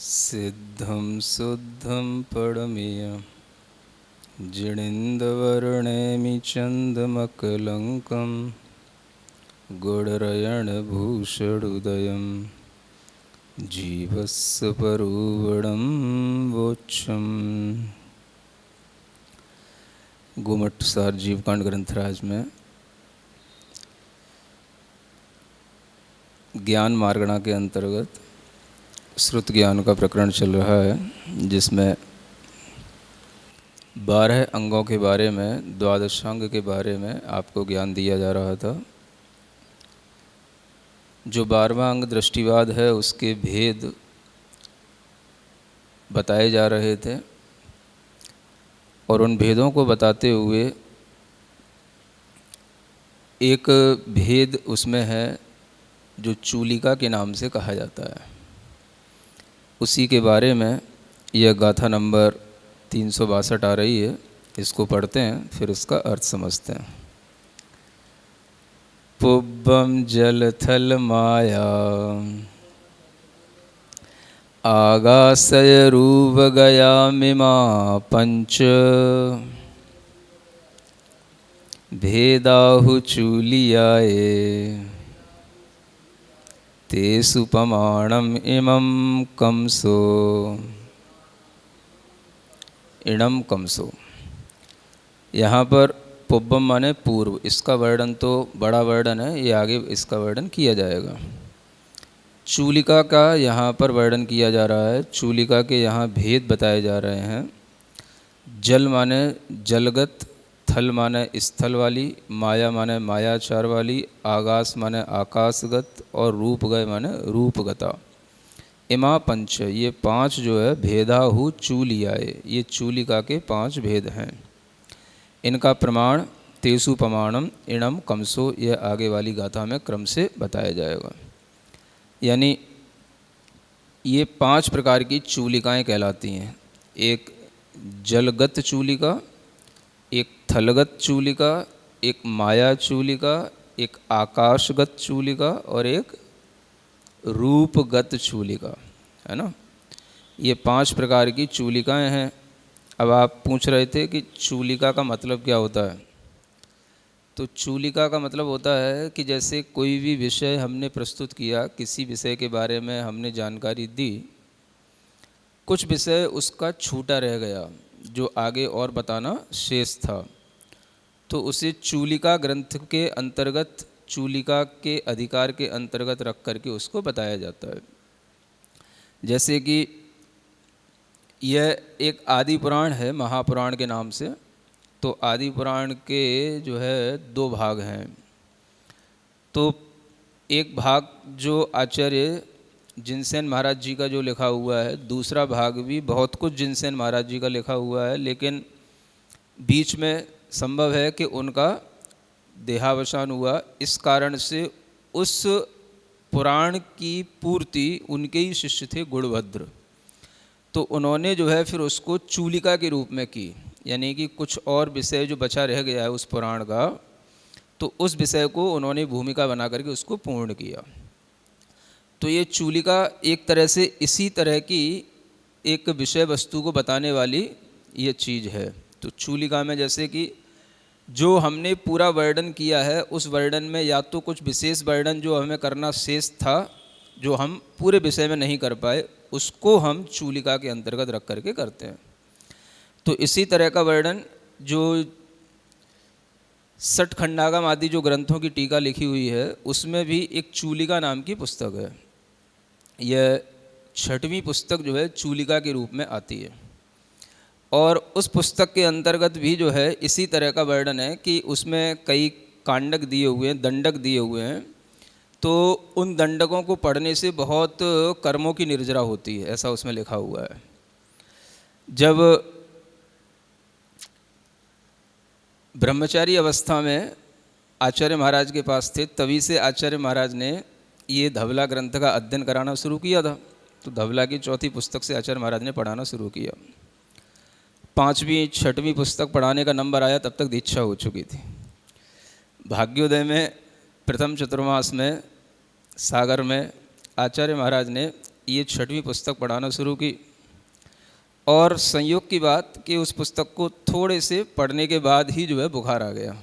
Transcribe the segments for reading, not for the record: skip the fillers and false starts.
सिद्धं शुद्धं परमेयं जिणेन्द्रवर्णेमि चन्दमकलङ्कं गुणरयणभूषणोदयं जीवस्य परुवणं वोच्छम्। गोमठ सार जीवकांड ग्रंथराज में ज्ञान मार्गणा के अंतर्गत श्रुत ज्ञान का प्रकरण चल रहा है, जिसमें 12 अंगों के बारे में, द्वादशांग के बारे में आपको ज्ञान दिया जा रहा था। जो 12वां अंग दृष्टिवाद है, उसके भेद बताए जा रहे थे और उन भेदों को बताते हुए एक भेद उसमें है जो चूलिका के नाम से कहा जाता है। उसी के बारे में यह गाथा नंबर 362 आ रही है। इसको पढ़ते हैं, फिर उसका अर्थ समझते हैं। पुब्बम जल थल माया आगासय रूप गया मिमा पंच भेदाहु चूलियाए तेसु पमाणम इमं कंसो इणम कंसो। यहाँ पर पुब्बम माने पूर्व, इसका वर्णन तो बड़ा वर्णन है, ये आगे इसका वर्णन किया जाएगा। चूलिका का यहाँ पर वर्णन किया जा रहा है। चूलिका के यहाँ भेद बताए जा रहे हैं। जल माने जलगत, थल माने स्थल वाली, माया माने मायाचार वाली, आकाश माने आकाशगत और रूपगय माने रूपगता। इमा पंच, ये 5 जो है भेदाहु चूलियाए, ये चूलिका के 5 भेद हैं। इनका प्रमाण तेसु प्रमाणम इणम कंसो, यह आगे वाली गाथा में क्रम से बताया जाएगा। यानी ये 5 प्रकार की चूलिकाएं कहलाती हैं। एक जलगत चूलिका, एक थलगत चूलिका, एक माया चूलिका, एक आकाशगत चूलिका और एक रूपगत चूलिका, है ना। ये 5 प्रकार की चूलिकाएं हैं। अब आप पूछ रहे थे कि चूलिका का मतलब क्या होता है। तो चूलिका का मतलब होता है कि जैसे कोई भी विषय हमने प्रस्तुत किया, किसी विषय के बारे में हमने जानकारी दी, कुछ विषय उसका छूटा रह गया जो आगे और बताना शेष था, तो उसे चूलिका ग्रंथ के अंतर्गत, चूलिका के अधिकार के अंतर्गत रख करके उसको बताया जाता है। जैसे कि यह एक आदि पुराण है, महापुराण के नाम से। तो आदि पुराण के जो है 2 भाग हैं। तो एक भाग जो आचार्य जिनसेन महाराज जी का जो लिखा हुआ है, दूसरा भाग भी बहुत कुछ जिनसेन महाराज जी का लिखा हुआ है, लेकिन बीच में संभव है कि उनका देहावसान हुआ। इस कारण से उस पुराण की पूर्ति उनके ही शिष्य थे गुणभद्र, तो उन्होंने जो है फिर उसको चूलिका के रूप में की। यानी कि कुछ और विषय जो बचा रह गया है उस पुराण का, तो उस विषय को उन्होंने भूमिका बना करके उसको पूर्ण किया। तो ये चूलिका एक तरह से इसी तरह की एक विषय वस्तु को बताने वाली ये चीज़ है। तो चूलिका में जैसे कि जो हमने पूरा वर्णन किया है, उस वर्णन में या तो कुछ विशेष वर्णन जो हमें करना शेष था, जो हम पूरे विषय में नहीं कर पाए, उसको हम चूलिका के अंतर्गत रख करके करते हैं। तो इसी तरह का वर्णन जो सठखंडागम आदि जो ग्रंथों की टीका लिखी हुई है, उसमें भी एक चूलिका नाम की पुस्तक है। यह 6वीं पुस्तक जो है चूलिका के रूप में आती है। और उस पुस्तक के अंतर्गत भी जो है इसी तरह का वर्णन है कि उसमें कई कांडक दिए हुए हैं, दंडक दिए हुए हैं। तो उन दंडकों को पढ़ने से बहुत कर्मों की निर्जरा होती है, ऐसा उसमें लिखा हुआ है। जब ब्रह्मचारी अवस्था में आचार्य महाराज के पास थे, तभी से आचार्य महाराज ने ये धवला ग्रंथ का अध्ययन कराना शुरू किया था। तो धवला की 4थी पुस्तक से आचार्य महाराज ने पढ़ाना शुरू किया। 5वीं 6वीं पुस्तक पढ़ाने का नंबर आया, तब तक दीक्षा हो चुकी थी। भाग्योदय में प्रथम चतुर्मास में सागर में आचार्य महाराज ने ये 6वीं पुस्तक पढ़ाना शुरू की। और संयोग की बात कि उस पुस्तक को थोड़े से पढ़ने के बाद ही जो है बुखार आ गया।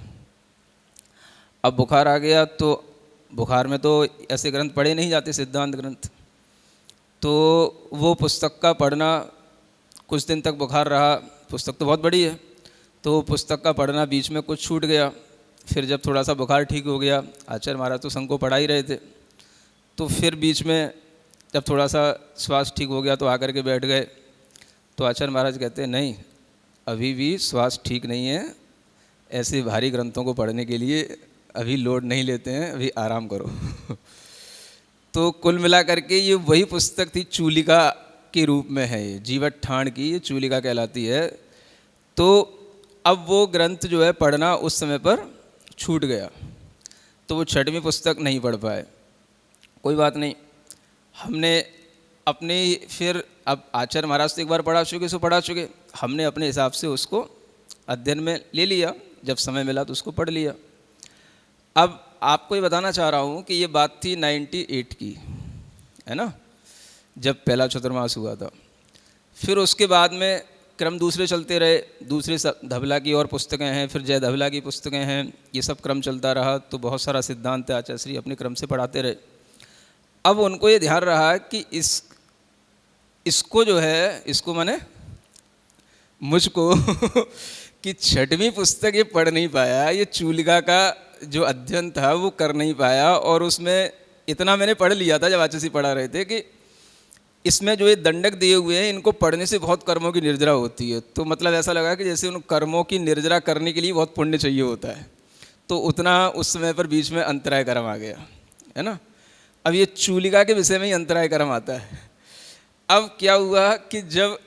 अब बुखार आ गया तो बुखार में तो ऐसे ग्रंथ पढ़े नहीं जाते, सिद्धांत ग्रंथ। तो वो पुस्तक का पढ़ना, कुछ दिन तक बुखार रहा, पुस्तक तो बहुत बड़ी है, तो पुस्तक का पढ़ना बीच में कुछ छूट गया। फिर जब थोड़ा सा बुखार ठीक हो गया, आचार्य महाराज तो संघ को पढ़ा ही रहे थे, तो फिर बीच में जब थोड़ा सा स्वास्थ्य ठीक हो गया तो आकर के बैठ गए। तो आचार्य महाराज कहते हैं नहीं, अभी भी स्वास्थ्य ठीक नहीं है, ऐसे भारी ग्रंथों को पढ़ने के लिए अभी लोड नहीं लेते हैं, अभी आराम करो। तो कुल मिला करके ये वही पुस्तक थी, चूलिका के रूप में है, ये जीवट ठाण की ये चूलिका कहलाती है। तो अब वो ग्रंथ जो है पढ़ना उस समय पर छूट गया, तो वो 6वीं पुस्तक नहीं पढ़ पाए। कोई बात नहीं, हमने अपने फिर अब आचार्य महाराज तो एक बार पढ़ा चुके, सो पढ़ा चुके, हमने अपने हिसाब से उसको अध्ययन में ले लिया, जब समय मिला तो उसको पढ़ लिया। अब आपको ये बताना चाह रहा हूँ कि ये बात थी 98 की, है ना, जब पहला चतुर्मास हुआ था। फिर उसके बाद में क्रम दूसरे चलते रहे, दूसरे धवला की और पुस्तकें हैं, फिर जय धवला की पुस्तकें हैं, ये सब क्रम चलता रहा। तो बहुत सारा सिद्धांत आचार्य श्री अपने क्रम से पढ़ाते रहे। अब उनको ये ध्यान रहा कि इसको जो है, इसको माने मुझको कि 6वीं पुस्तक ये पढ़ नहीं पाया, ये चूलिका का जो अध्ययन था वो कर नहीं पाया। और उसमें इतना मैंने पढ़ लिया था जब आचार्य पढ़ा रहे थे कि इसमें जो ये दंडक दिए हुए हैं, इनको पढ़ने से बहुत कर्मों की निर्जरा होती है। तो मतलब ऐसा लगा कि जैसे उन कर्मों की निर्जरा करने के लिए बहुत पुण्य चाहिए होता है, तो उतना उस समय पर बीच में अंतराय कर्म आ गया, है ना। अब ये चूलिका के विषय में ही अंतराय कर्म आता है। अब क्या हुआ कि जब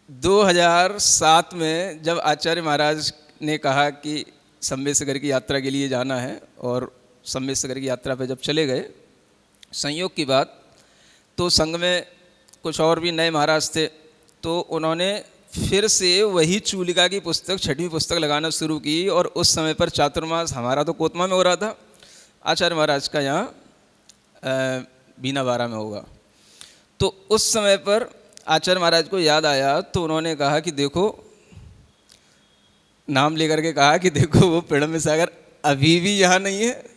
2007 में जब आचार्य महाराज ने कहा कि सम्मेद की यात्रा के लिए जाना है, और सम्मेद की यात्रा पे जब चले गए, संयोग की बात, तो संघ में कुछ और भी नए महाराज थे, तो उन्होंने फिर से वही चूलिका की पुस्तक 6वीं पुस्तक लगाना शुरू की। और उस समय पर चातुर्मास हमारा तो कोतमा में हो रहा था, आचार्य महाराज का यहाँ बीनाबारा में होगा। तो उस समय पर आचार्य महाराज को याद आया, तो उन्होंने कहा कि देखो, नाम लेकर के कहा कि देखो वो पिड़म सागर अभी भी यहाँ नहीं है,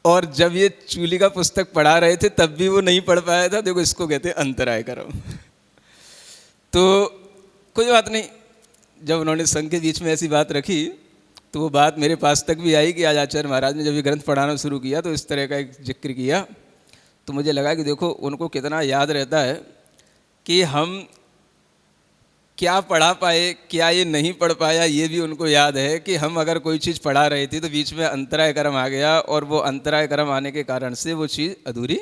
और जब ये चूलिका पुस्तक पढ़ा रहे थे तब भी वो नहीं पढ़ पाया था। देखो इसको कहते हैं अंतराय कर्म। तो कोई बात नहीं, जब उन्होंने संघ के बीच में ऐसी बात रखी तो वो बात मेरे पास तक भी आई कि आज आचार्य महाराज ने जब ये ग्रंथ पढ़ाना शुरू किया तो इस तरह का एक जिक्र किया। तो मुझे लगा कि देखो उनको कितना याद रहता है कि हम क्या पढ़ा पाए, क्या ये नहीं पढ़ पाया, ये भी उनको याद है कि हम अगर कोई चीज़ पढ़ा रही थी तो बीच में अंतराय कर्म आ गया, और वो अंतराय कर्म आने के कारण से वो चीज़ अधूरी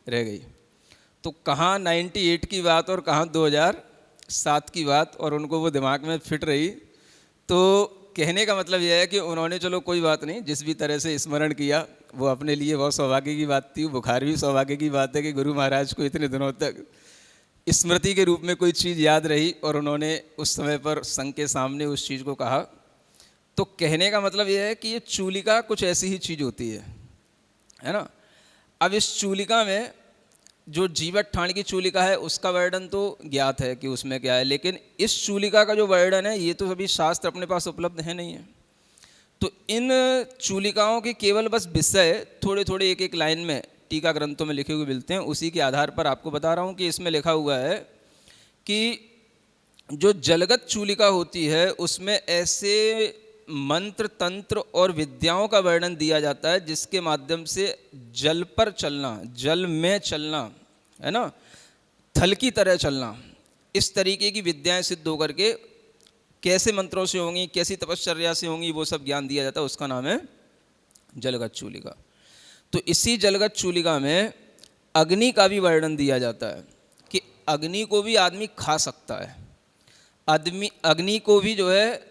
रह गई। तो कहाँ 98 की बात और कहाँ 2007 की बात, और उनको वो दिमाग में फिट रही। तो कहने का मतलब यह है कि उन्होंने चलो कोई बात नहीं, जिस भी तरह से स्मरण किया वो अपने लिए बहुत सौभाग्य की बात थी। बुखार भी सौभाग्य की बात है कि गुरु महाराज को इतने दिनों तक स्मृति के रूप में कोई चीज़ याद रही, और उन्होंने उस समय पर संघ के सामने उस चीज़ को कहा। तो कहने का मतलब यह है कि ये चूलिका कुछ ऐसी ही चीज़ होती है ना। अब इस चूलिका में जो जीवट ठाण की चूलिका है उसका वर्णन तो ज्ञात है कि उसमें क्या है, लेकिन इस चूलिका का जो वर्णन है ये तो अभी शास्त्र अपने पास उपलब्ध है नहीं है। तो इन चूलिकाओं के केवल बस विषय थोड़े थोड़े एक एक लाइन में टीका ग्रंथों में लिखे हुए मिलते हैं, उसी के आधार पर आपको बता रहा हूँ कि इसमें लिखा हुआ है कि जो जलगत चूलिका होती है उसमें ऐसे मंत्र तंत्र और विद्याओं का वर्णन दिया जाता है जिसके माध्यम से जल पर चलना, जल में चलना, है ना, थल की तरह चलना, इस तरीके की विद्याएं सिद्ध होकर के कैसे मंत्रों से होंगी, कैसी तपश्चर्या से होंगी, वो सब ज्ञान दिया जाता है। उसका नाम है जलगत चूलिका। तो इसी जलगत चूलिका में अग्नि का भी वर्णन दिया जाता है कि अग्नि को भी आदमी खा सकता है, आदमी अग्नि को भी जो है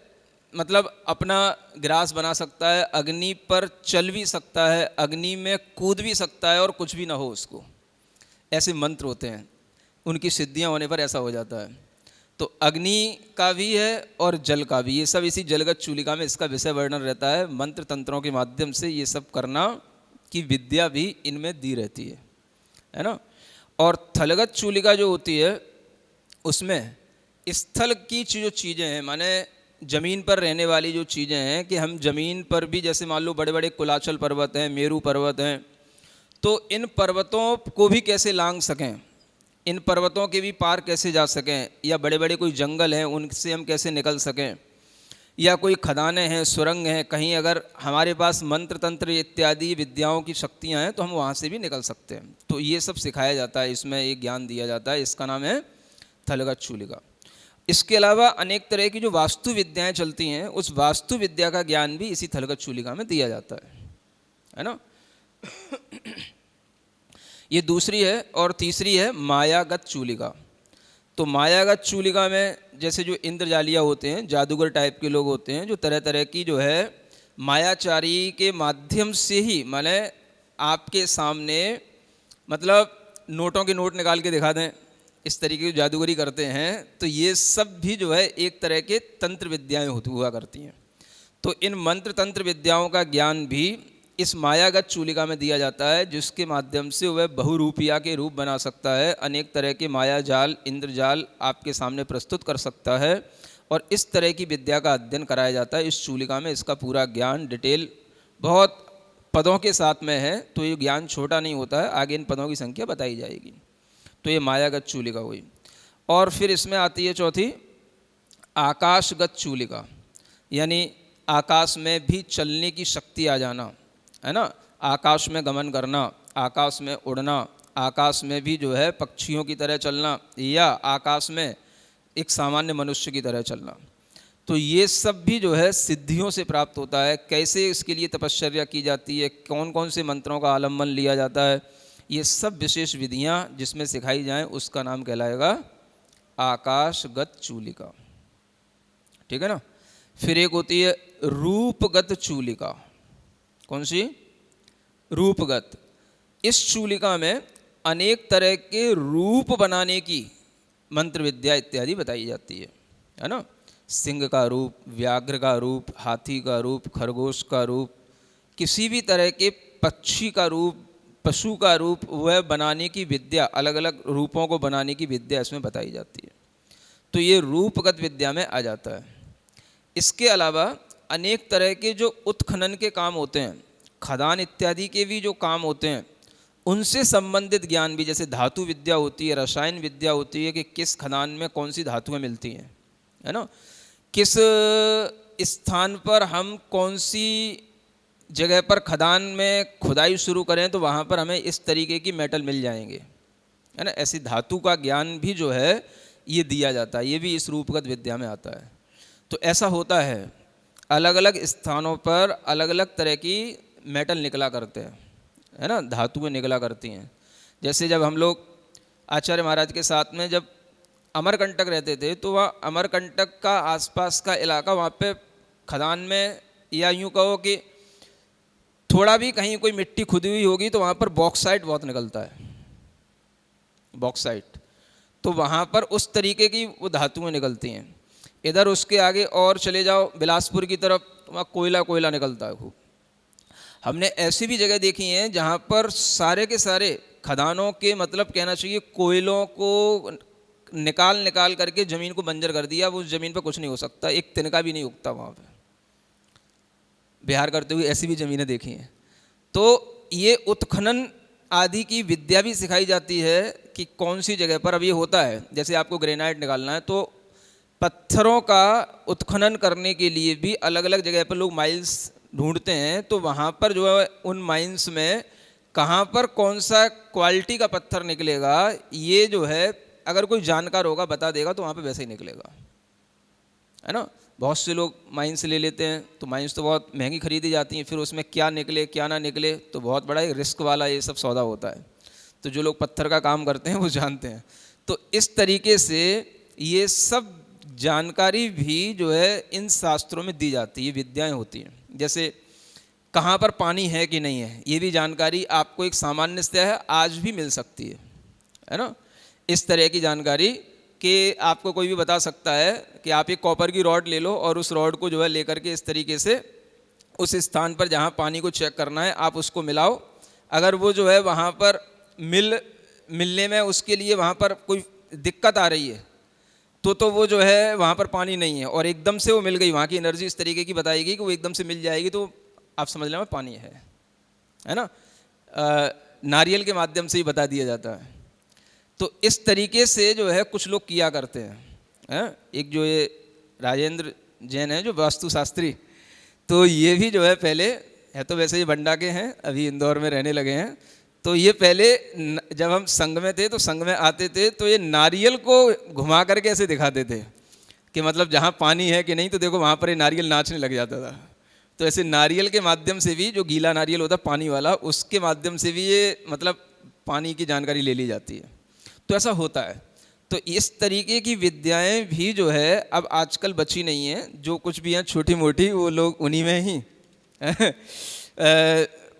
मतलब अपना ग्रास बना सकता है, अग्नि पर चल भी सकता है, अग्नि में कूद भी सकता है और कुछ भी ना हो उसको। ऐसे मंत्र होते हैं, उनकी सिद्धियां होने पर ऐसा हो जाता है। तो अग्नि का भी है और जल का भी, ये सब इसी जलगत चूलिका में इसका विषय वर्णन रहता है। मंत्र तंत्रों के माध्यम से ये सब करना की विद्या भी इनमें दी रहती है ना। और थलगत चूलिका जो होती है उसमें स्थल की जो चीज़ें हैं, माने ज़मीन पर रहने वाली जो चीज़ें हैं, कि हम ज़मीन पर भी जैसे मान लो बड़े बड़े कुलाचल पर्वत हैं, मेरू पर्वत हैं, तो इन पर्वतों को भी कैसे लांघ सकें, इन पर्वतों के भी पार कैसे जा सकें, या बड़े बड़े कोई जंगल हैं उनसे हम कैसे निकल सकें, या कोई खदानें हैं, सुरंग हैं, कहीं अगर हमारे पास मंत्र तंत्र इत्यादि विद्याओं की शक्तियाँ हैं तो हम वहाँ से भी निकल सकते हैं। तो ये सब सिखाया जाता है, इसमें एक ज्ञान दिया जाता है, इसका नाम है थलगत चूलिका। इसके अलावा अनेक तरह की जो वास्तु विद्याएं चलती हैं, उस वास्तु विद्या का ज्ञान भी इसी थलगत चूलिका में दिया जाता है ना। ये दूसरी है। और तीसरी है मायागत चूलिका। तो मायागत चूलिका में जैसे जो इंद्रजालिया होते हैं, जादूगर टाइप के लोग होते हैं, जो तरह तरह की जो है मायाचारी के माध्यम से ही, माने आपके सामने मतलब नोटों के नोट निकाल के दिखा दें, इस तरीके की जादूगरी करते हैं। तो ये सब भी जो है एक तरह के तंत्र विद्याएं हुआ करती हैं। तो इन मंत्र तंत्र विद्याओं का ज्ञान भी इस मायागत चूलिका में दिया जाता है, जिसके माध्यम से वह बहुरूपिया के रूप बना सकता है, अनेक तरह के माया जाल, इंद्रजाल आपके सामने प्रस्तुत कर सकता है। और इस तरह की विद्या का अध्ययन कराया जाता है इस चूलिका में। इसका पूरा ज्ञान डिटेल बहुत पदों के साथ में है, तो ये ज्ञान छोटा नहीं होता है, आगे इन पदों की संख्या बताई जाएगी। तो ये मायागत चूलिका हुई। और फिर इसमें आती है चौथी आकाशगत चूलिका, यानी आकाश में भी चलने की शक्ति आ जाना, है ना। आकाश में गमन करना, आकाश में उड़ना, आकाश में भी जो है पक्षियों की तरह चलना, या आकाश में एक सामान्य मनुष्य की तरह चलना। तो ये सब भी जो है सिद्धियों से प्राप्त होता है। कैसे इसके लिए तपश्चर्या की जाती है, कौन कौन से मंत्रों का आलम्बन लिया जाता है, ये सब विशेष विधियां जिसमें सिखाई जाएं, उसका नाम कहलाएगा आकाशगत चूलिका। ठीक है ना। फिर एक होती है रूपगत चूलिका। कौन सी? रूपगत। इस चूलिका में अनेक तरह के रूप बनाने की मंत्र विद्या इत्यादि बताई जाती है ना। सिंह का रूप, व्याघ्र का रूप, हाथी का रूप, खरगोश का रूप, किसी भी तरह के पक्षी का रूप, पशु का रूप, वह बनाने की विद्या, अलग अलग रूपों को बनाने की विद्या इसमें बताई जाती है। तो ये रूपगत विद्या में आ जाता है। इसके अलावा अनेक तरह के जो उत्खनन के काम होते हैं, खदान इत्यादि के भी जो काम होते हैं, उनसे संबंधित ज्ञान भी, जैसे धातु विद्या होती है, रसायन विद्या होती है, कि किस खदान में कौन सी धातुएं मिलती हैं, है ना। किस स्थान पर हम कौन सी जगह पर खदान में खुदाई शुरू करें तो वहाँ पर हमें इस तरीके की मेटल मिल जाएंगे, है ना। ऐसी धातु का ज्ञान भी जो है ये दिया जाता है, ये भी इस रूपगत विद्या में आता है। तो ऐसा होता है, अलग अलग स्थानों पर अलग अलग तरह की मेटल निकला करते हैं, है ना, धातुएं निकला करती हैं। जैसे जब हम लोग आचार्य महाराज के साथ में जब अमरकंटक रहते थे, तो वहाँ अमरकंटक का आसपास का इलाका, वहाँ पे खदान में, या यूँ कहो कि थोड़ा भी कहीं कोई मिट्टी खुदी हुई होगी तो वहाँ पर बॉक्साइट बहुत निकलता है, बॉक्साइट। तो वहाँ पर उस तरीके की वो धातुएं निकलती हैं। इधर उसके आगे और चले जाओ बिलासपुर की तरफ, तो वहाँ कोयला कोयला निकलता है खूब। हमने ऐसी भी जगह देखी हैं जहाँ पर सारे के सारे खदानों के, मतलब कहना चाहिए, कोयलों को निकाल निकाल करके ज़मीन को बंजर कर दिया। वो उस ज़मीन पर कुछ नहीं हो सकता, एक तिनका भी नहीं उगता वहाँ पर। बिहार करते हुए ऐसी भी ज़मीनें देखी हैं। तो ये उत्खनन आदि की विद्या भी सिखाई जाती है कि कौन सी जगह पर अब ये होता है। जैसे आपको ग्रेनाइट निकालना है, तो पत्थरों का उत्खनन करने के लिए भी अलग अलग जगह पर लोग माइल्स ढूंढते हैं। तो वहाँ पर जो है उन माइंस में कहाँ पर कौन सा क्वालिटी का पत्थर निकलेगा, ये जो है अगर कोई जानकार होगा बता देगा, तो वहाँ पे वैसे ही निकलेगा, है ना। बहुत से लोग माइंस ले लेते हैं, तो माइंस तो बहुत महंगी खरीदी जाती हैं, फिर उसमें क्या निकले क्या ना निकले, तो बहुत बड़ा एक रिस्क वाला ये सब सौदा होता है। तो जो लोग पत्थर का काम करते हैं वो जानते हैं। तो इस तरीके से ये सब जानकारी भी जो है इन शास्त्रों में दी जाती है, विद्याएं होती हैं। जैसे कहाँ पर पानी है कि नहीं है, ये भी जानकारी आपको एक सामान्य से है, आज भी मिल सकती है ना। इस तरह की जानकारी कि आपको कोई भी बता सकता है कि आप एक कॉपर की रॉड ले लो और उस रॉड को जो है लेकर के इस तरीके से उस स्थान पर जहाँ पानी को चेक करना है आप उसको मिलाओ। अगर वो जो है वहाँ पर मिल मिलने में उसके लिए वहाँ पर कोई दिक्कत आ रही है, तो वो जो है वहाँ पर पानी नहीं है, और एकदम से वो मिल गई, वहाँ की एनर्जी इस तरीके की बताई गई कि वो एकदम से मिल जाएगी, तो आप समझ लें पानी है ना। नारियल के माध्यम से ही बता दिया जाता है। तो इस तरीके से जो है कुछ लोग किया करते हैं। एक जो ये राजेंद्र जैन है जो वास्तुशास्त्री, तो ये भी जो है पहले है, तो वैसे ये बंडा के हैं, अभी इंदौर में रहने लगे हैं। तो ये पहले जब हम संघ में थे तो संघ में आते थे तो ये नारियल को घुमा करके ऐसे दिखाते थे कि मतलब जहाँ पानी है कि नहीं, तो देखो वहाँ पर ये नारियल नाचने लग जाता था। तो ऐसे नारियल के माध्यम से भी, जो गीला नारियल होता पानी वाला, उसके माध्यम से भी ये मतलब पानी की जानकारी ले ली जाती है। तो ऐसा होता है। तो इस तरीके की विद्याएं भी जो है अब आजकल बची नहीं है, जो कुछ भी हैं छोटी मोटी वो लोग उन्हीं में ही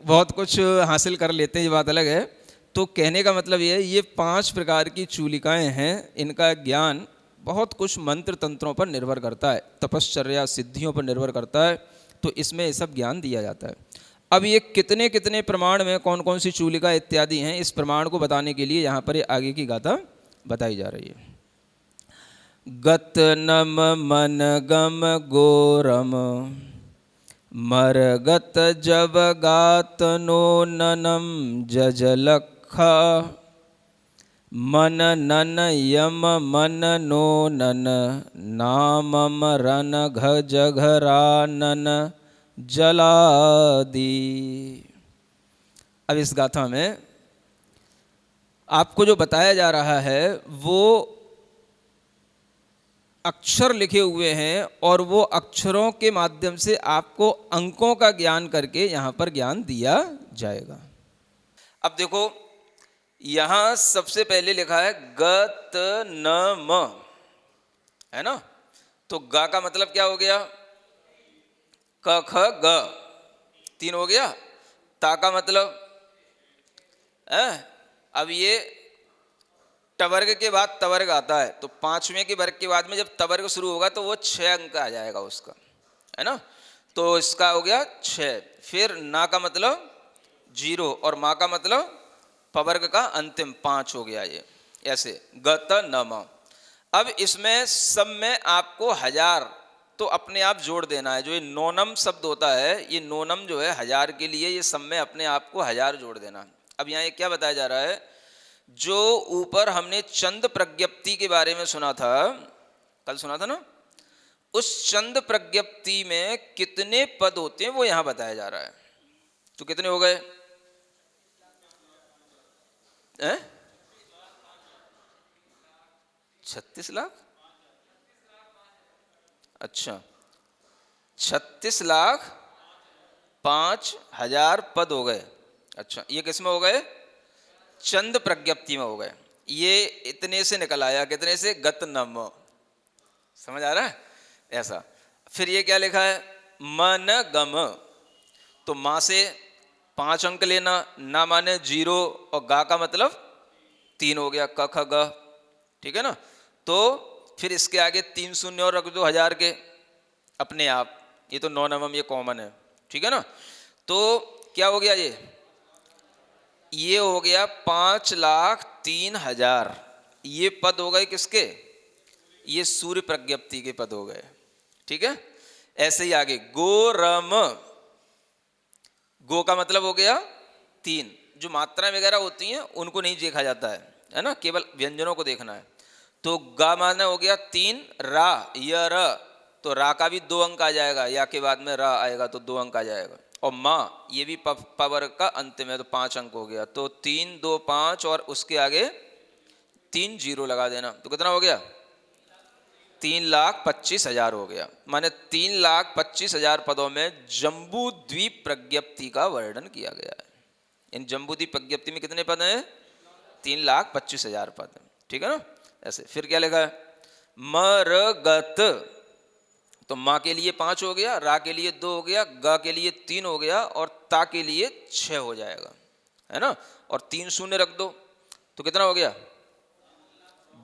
बहुत कुछ हासिल कर लेते हैं, ये बात अलग है। तो कहने का मतलब ये है, ये 5 प्रकार की चूलिकाएं हैं, इनका ज्ञान बहुत कुछ मंत्र तंत्रों पर निर्भर करता है, तपश्चर्या सिद्धियों पर निर्भर करता है, तो इसमें ये सब ज्ञान दिया जाता है। अब ये कितने कितने प्रमाण में कौन कौन सी चूलिका इत्यादि हैं, इस प्रमाण को बताने के लिए यहाँ पर ये आगे की गाथा बताई जा रही है। गत नम मन गम गोरम मरगत जब गात नो ननम जजलखा मन नन यम मन नो नन नामम रन घ जघरा नन जलादि। अब इस गाथा में आपको जो बताया जा रहा है वो अक्षर लिखे हुए हैं, और वो अक्षरों के माध्यम से आपको अंकों का ज्ञान करके यहाँ पर ज्ञान दिया जाएगा। अब देखो यहाँ सबसे पहले लिखा है गत न म, है ना। तो गा का मतलब क्या हो गया, क ख ग 3 हो गया। ता का मतलब अब ये टवर्ग के बाद तवर्ग आता है, तो 5वें के वर्ग के बाद में जब तवर्ग शुरू होगा तो वो 6 अंक आ जाएगा उसका, है ना। तो इसका हो गया 6। फिर ना का मतलब 0, और माँ का मतलब पवर्ग का अंतिम 5 हो गया ये, ऐसे गत नम। अब इसमें सब में आपको 1000 तो अपने आप जोड़ देना है। जो ये नोनम शब्द होता है, ये नोनम जो है 1000 के लिए, ये सब में अपने आप को 1000 जोड़ देना। अब यहाँ ये क्या बताया जा रहा है, जो ऊपर हमने चंद प्रज्ञप्ति के बारे में सुना था, कल सुना था ना, उस चंद प्रज्ञप्ति में कितने पद होते हैं वो यहां बताया जा रहा है। तो कितने हो गए, 36 लाख। अच्छा, 36,05,000 पद हो गए। अच्छा, ये किस में हो गए, चंद प्रज्ञप्ति में हो गए। ये इतने से निकल आया, कितने से, गत नम। समझ आ रहा है ऐसा। फिर ये क्या लिखा है, मन गम। तो माँ से 5 अंक लेना, ना माने 0, और गा का मतलब 3 हो गया, क ख ग, ठीक है ना। तो फिर इसके आगे 3 शून्य और रख दो 1000 के अपने आप, ये तो 9 नवम, ये कॉमन है, ठीक है ना। तो क्या हो गया, ये हो गया 5,03,000। ये पद हो गए किसके, ये सूर्य प्रज्ञप्ति के पद हो गए, ठीक है। ऐसे ही आगे गोरम, गो का मतलब हो गया 3। जो मात्राएं वगैरह होती हैं उनको नहीं देखा जाता है ना, केवल व्यंजनों को देखना है। तो गा माने हो गया 3, रा य र, तो रा का भी 2 अंक आ जाएगा, या के बाद में रा आएगा तो 2 अंक आ जाएगा। और माँ ये भी पवर का अंतिम है, तो 5 अंक हो गया। तो 3 2 5 और उसके आगे 3 0 लगा देना, तो कितना हो गया, 3,25,000 हो गया। माने 3,25,000 पदों में जम्बू द्वीप प्रज्ञप्ति का वर्णन किया गया है। इन जम्बू द्वीप प्रज्ञप्ति में कितने पद हैं, 3,25,000 पद, ठीक है ना। ऐसे फिर क्या लिखा है, मरगत, तो माँ के लिए 5 हो गया, रा के लिए 2 हो गया, गा के लिए 3 हो गया, और ता के लिए 6 हो जाएगा, है ना। और 3 शून्य रख दो तो कितना हो गया,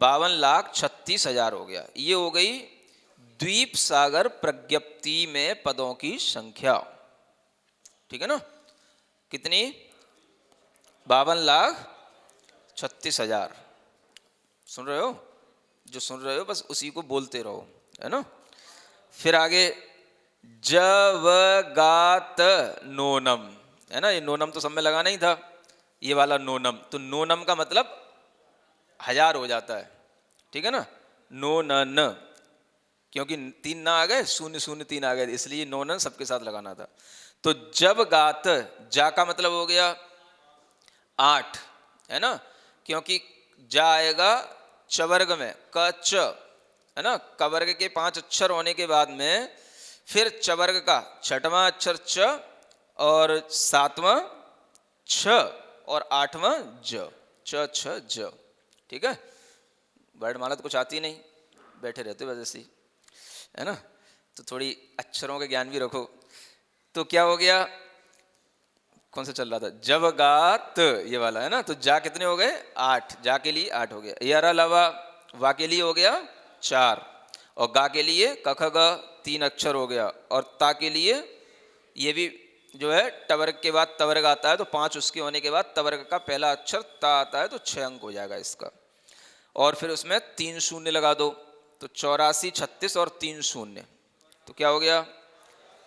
52,36,000 हो गया। ये हो गई द्वीप सागर प्रज्ञप्ति में पदों की संख्या, ठीक है ना। कितनी, 36,000। सुन रहे हो? जो सुन रहे हो बस उसी को बोलते रहो, है ना। फिर आगे जवगात नोनम, है ना। ये नोनम तो सब में लगाना ही था, ये वाला नोनम। तो नोनम का मतलब 1000 हो जाता है, ठीक है ना। नो न न, क्योंकि 3 ना आ गए, 0 0 3 आ गए, इसलिए नो न सबके साथ लगाना था। तो जब गात, जा का मतलब हो गया 8, है ना, क्योंकि जा आएगा चवर्ग में, क च, है ना। कवर्ग के 5 अक्षर होने के बाद में फिर चवर्ग का 6वां अक्षर च और 7वां छ और 8वां ज, च छ ज, ठीक है। वर्णमाला तो कुछ आती नहीं, बैठे रहते वजह से, है ना। तो थोड़ी अक्षरों के ज्ञान भी रखो। तो क्या हो गया, कौन सा चल रहा था, जब गात, ये वाला है ना। तो जा कितने हो गए, 8, जा के लिए 8 हो गया। यारा लवा, वा के लिए हो गया 4, और गा के लिए क ख ग 3 अक्षर हो गया, और ता के लिए ये भी जो है टवर्ग के बाद तवर्ग आता है, तो 5 उसके होने के बाद तवर्ग का पहला अक्षर ता आता है, तो 6 अंक हो जाएगा इसका। और फिर उसमें 3 शून्य लगा दो, तो 84, 36 और 3 शून्य, तो क्या हो गया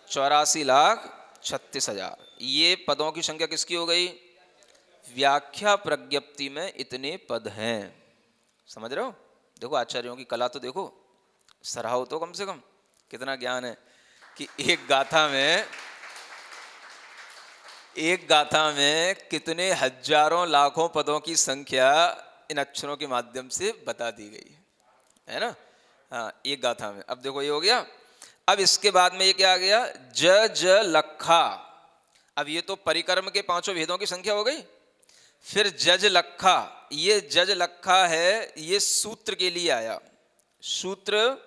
84,36,000। ये पदों की संख्या किसकी हो गई, व्याख्या प्रज्ञप्ति में इतने पद हैं। समझ रहे हो? देखो आचार्यों की कला तो देखो, सराहो तो कम से कम, कितना ज्ञान है कि एक गाथा में कितने हजारों लाखों पदों की संख्या इन अक्षरों के माध्यम से बता दी गई है ना। हाँ, एक गाथा में। अब देखो ये हो गया। अब इसके बाद में ये क्या आ गया, ज ज लखा। अब ये तो परिक्रम के 5 भेदों की संख्या हो गई। फिर जज लखा, ये जज लखा है, ये सूत्र के लिए आया। सूत्र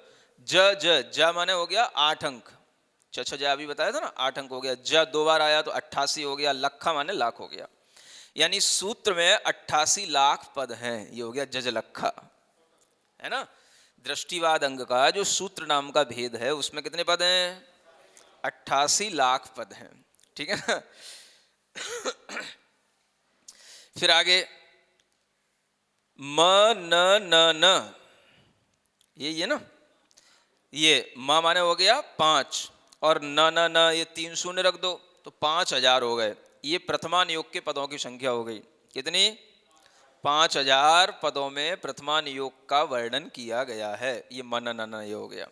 ज ज, ज माने हो गया 8 अंक, छ जा अभी बताया था ना, 8 अंक हो गया। ज 2 बार आया तो 88 हो गया, लखा माने लाख हो गया। यानी सूत्र में 88 लाख पद हैं। ये हो गया जज लखा, है ना। दृष्टिवाद अंग का जो सूत्र नाम का भेद है उसमें कितने पद हैं, 88 लाख पद हैं, ठीक है ना। फिर आगे म न न न, ये ना, ये म माने हो गया 5 और न न न ये 3 शून्य रख दो, तो 5,000 हो गए। ये प्रथमान योग के पदों की संख्या हो गई। कितनी, 5,000 पदों में प्रथमान योग का वर्णन किया गया है। ये मन न न ये हो गया।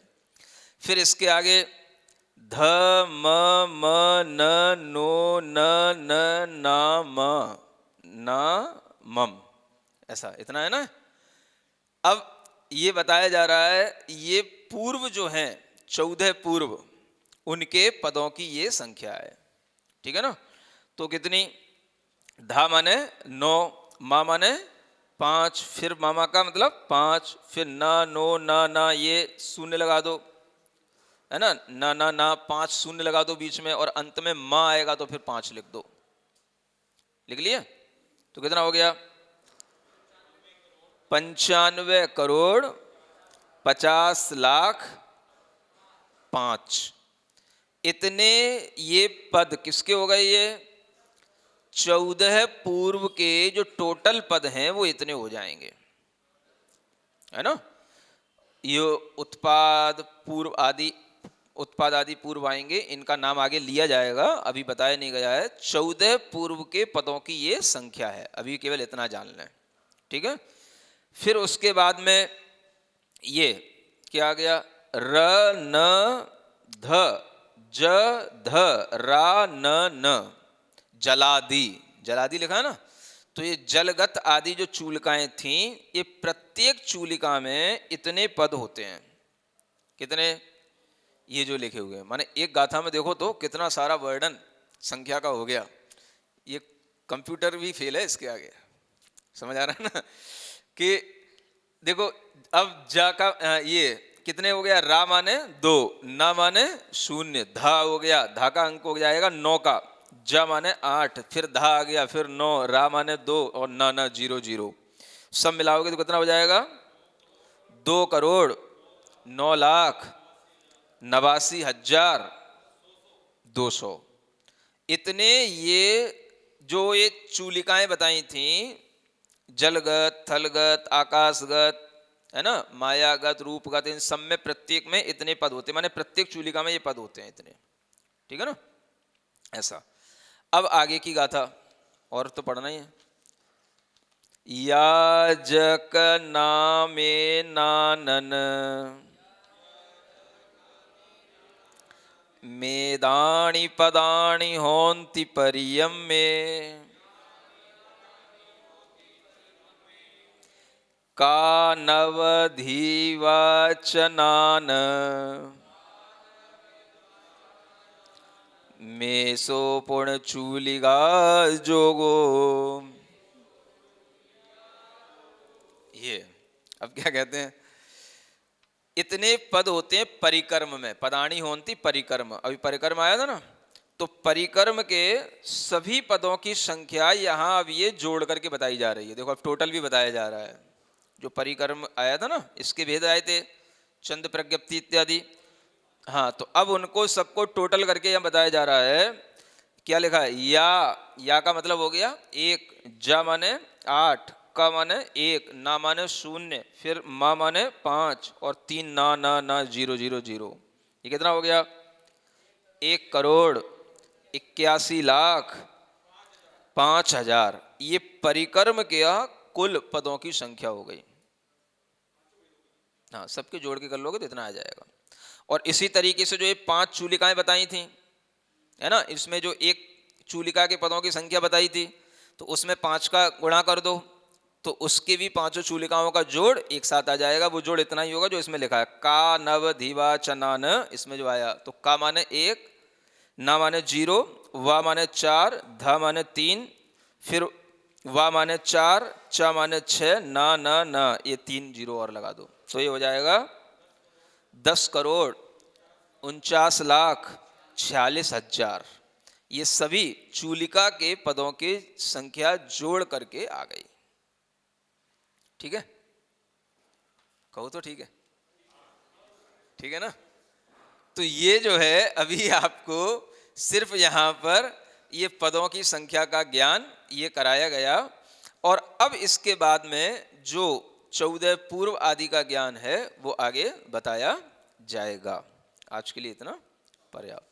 फिर इसके आगे ध म म न नो न न ना म ना मम, ऐसा इतना है ना। अब ये बताया जा रहा है ये पूर्व जो हैं 14 पूर्व, उनके पदों की ये संख्या है, ठीक है ना। तो कितनी, धा माने 9, मा माने 5, फिर मामा का मतलब 5, फिर ना नो ना ना ये शून्य लगा दो, है ना। ना ना ना 5 शून्य लगा दो बीच में, और अंत में माँ आएगा तो फिर 5 लिख दो। लिख लिया? तो कितना हो गया, 95 करोड़ 50 लाख 5। इतने ये पद किसके हो गए, ये 14 पूर्व के जो टोटल पद हैं वो इतने हो जाएंगे, है ना। ये उत्पाद पूर्व आदि, उत्पाद आदि पूर्व आएंगे, इनका नाम आगे लिया जाएगा, अभी बताया नहीं गया है। 14 पूर्व के पदों की ये संख्या है, अभी केवल इतना जान लें, ठीक है। फिर उसके बाद में ये क्या आ गया, र न ध ज ध रा न न, जलादि, जलादि लिखा है ना। तो ये जलगत आदि जो चूलिकाएं थीं, ये प्रत्येक चूलिका में इतने पद होते हैं। कितने, ये जो लिखे हुए हैं, माने एक गाथा में देखो तो कितना सारा वर्णन संख्या का हो गया। ये कंप्यूटर भी फेल है इसके आगे, समझ आ रहा है ना। कि देखो अब जा का ये कितने हो गया, रा माने 2, ना माने 0, धा हो गया, धा का अंक हो जाएगा 9 का, जा माने 8, फिर धा आ गया, फिर 9, रा माने 2 और ना ना 0 0, सब मिलाओगे तो कितना हो जाएगा, 2 करोड़ 9 लाख 89,200। इतने ये जो ये चूलिकाएं बताई थी, जलगत, थलगत, आकाशगत, है ना, मायागत, रूपगत, इन सब में प्रत्येक में इतने पद होते हैं, माने प्रत्येक चूलिका में ये पद होते हैं इतने। ठीक है ना, ऐसा। अब आगे की गाथा और तो पढ़ना ही है। याजक नामे नानन मेदानि पदानि होन्ति परियम में का नवधीवाचनान मेसो पुण चूलिगा जोगो। ये अब क्या कहते हैं, इतने पद होते हैं परिकर्म में, पदानी होन्ति परिकर्म, अभी परिकर्म आया था ना, तो परिकर्म के सभी पदों की संख्या यहाँ अब ये जोड़ करके बताई जा रही है। देखो अब टोटल भी बताया जा रहा है। जो परिकर्म आया था ना, इसके भेद आए थे, चंद प्रज्ञप्ति इत्यादि। हाँ, तो अब उनको सबको टोटल करके यहाँ बताया जा रहा है। क्या लिखा है, या का मतलब हो गया एक, जा माने 8, का माने 1, ना माने 0, फिर मा माने 5 और 3 ना ना ना 0 0 0। ये कितना हो गया, 1,81,05,000। ये परिकर्म के कुल पदों की संख्या हो गई। हाँ, सबके जोड़ के कर लोगे तो इतना आ जाएगा। और इसी तरीके से जो ये 5 चूलिकाएं बताई थी, है ना, इसमें जो एक चूलिका के पदों की संख्या बताई थी, तो उसमें 5 का गुणा कर दो, तो उसके भी 5 चूलिकाओं का जोड़ एक साथ आ जाएगा। वो जोड़ इतना ही होगा जो इसमें लिखा है, का नव धीवा चनान। इसमें जो आया तो का माने 1, ना माने 0, वा माने 4, धा माने 3, फिर वा माने 4, चा माने 6, ना ना ना, ये 3 0 और लगा दो, तो ये हो जाएगा 10,49,46,000। ये सभी चूलिका के पदों की संख्या जोड़ करके आ गई। ठीक है, कहो तो ठीक है, ठीक है ना। तो ये जो है अभी आपको सिर्फ यहाँ पर ये पदों की संख्या का ज्ञान ये कराया गया। और अब इसके बाद में जो 14 पूर्व आदि का ज्ञान है वो आगे बताया जाएगा। आज के लिए इतना पर्याप्त।